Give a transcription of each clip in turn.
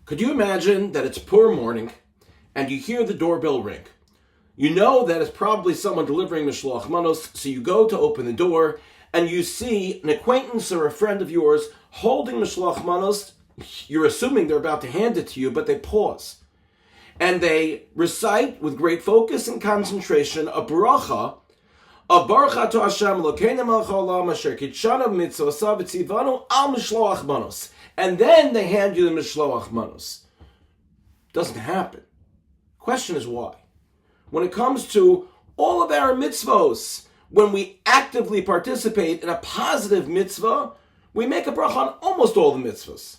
Could you imagine that it's Purim morning and you hear the doorbell ring? You know that it's probably someone delivering Mishloach Manos, so you go to open the door and you see an acquaintance or a friend of yours holding Mishloach Manos. You're assuming they're about to hand it to you, but they pause. And they recite with great focus and concentration a bracha of Baruch Ato Hashem Elokeinu melech haolam asher kitshanu b'mitzvosav v'tzivanu al Mishloach Manos. And then they hand you the Mishloach Manos. Doesn't happen. Question is why? When it comes to all of our mitzvos, when we actively participate in a positive mitzvah, we make a bracha on almost all the mitzvahs.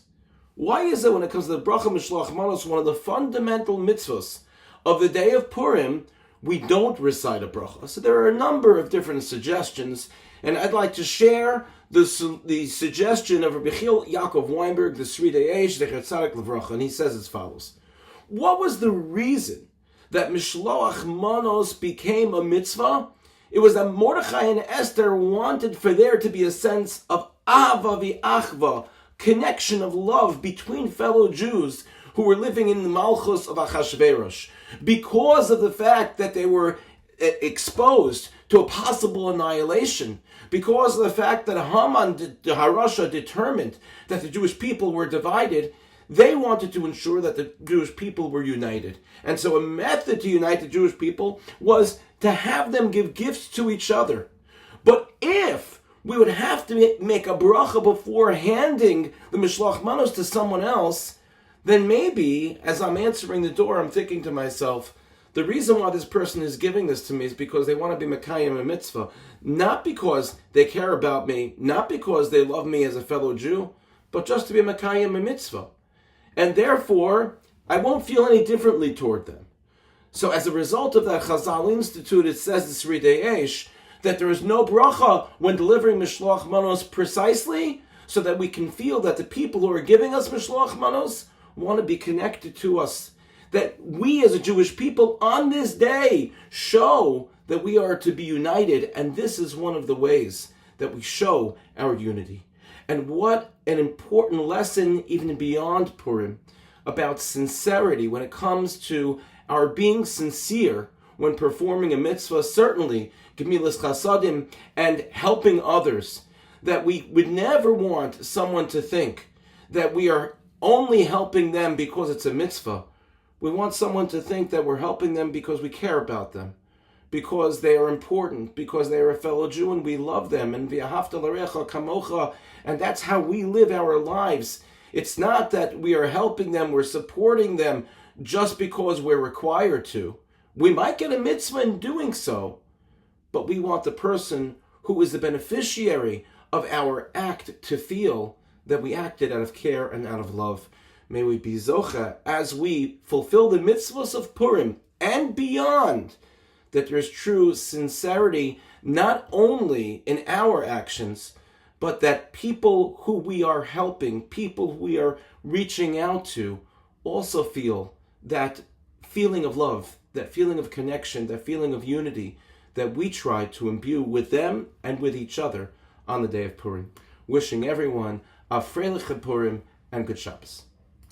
Why is it when it comes to the bracha Mishloach Manos, one of the fundamental mitzvahs of the day of Purim, we don't recite a bracha? So there are a number of different suggestions, and I'd like to share the suggestion of Rabbi Yaakov Weinberg, the Sridei Eish, the Tzaddik Levracha, and he says as follows. What was the reason that Mishloach Manos became a mitzvah? It was that Mordechai and Esther wanted for there to be a sense of Ahava v'Achva, connection of love between fellow Jews who were living in the Malchus of Achashverosh, because of the fact that they were exposed to a possible annihilation, because of the fact that Haman, the Harasha, determined that the Jewish people were divided. They wanted to ensure that the Jewish people were united. And so a method to unite the Jewish people was to have them give gifts to each other. But if we would have to make a bracha before handing the Mishloach Manos to someone else, then maybe, as I'm answering the door, I'm thinking to myself, the reason why this person is giving this to me is because they want to be Mekayim a mitzvah. Not because they care about me, not because they love me as a fellow Jew, but just to be Mekayim a mitzvah. And therefore, I won't feel any differently toward them. So as a result of that Chazal Institute, it says the Sridei Eish, that there is no bracha when delivering Mishloach Manos precisely so that we can feel that the people who are giving us Mishloach Manos want to be connected to us. That we as a Jewish people on this day show that we are to be united, and this is one of the ways that we show our unity. And what an important lesson, even beyond Purim, about sincerity when it comes to our being sincere when performing a mitzvah, certainly Gemilas Chasadim, and helping others. That we would never want someone to think that we are only helping them because it's a mitzvah. We want someone to think that we're helping them because we care about them, because they are important, because they are a fellow Jew and we love them, and v'ahavta l'recha kamocha, and that's how we live our lives. It's not that we are helping them, we're supporting them just because we're required to. We might get a mitzvah in doing so, but we want the person who is the beneficiary of our act to feel that we acted out of care and out of love. May we be zocha as we fulfill the mitzvahs of Purim and beyond, that there is true sincerity not only in our actions, but that people who we are helping, people who we are reaching out to, also feel that feeling of love, that feeling of connection, that feeling of unity that we try to imbue with them and with each other on the day of Purim. Wishing everyone a Freilich Purim and good Shabbos.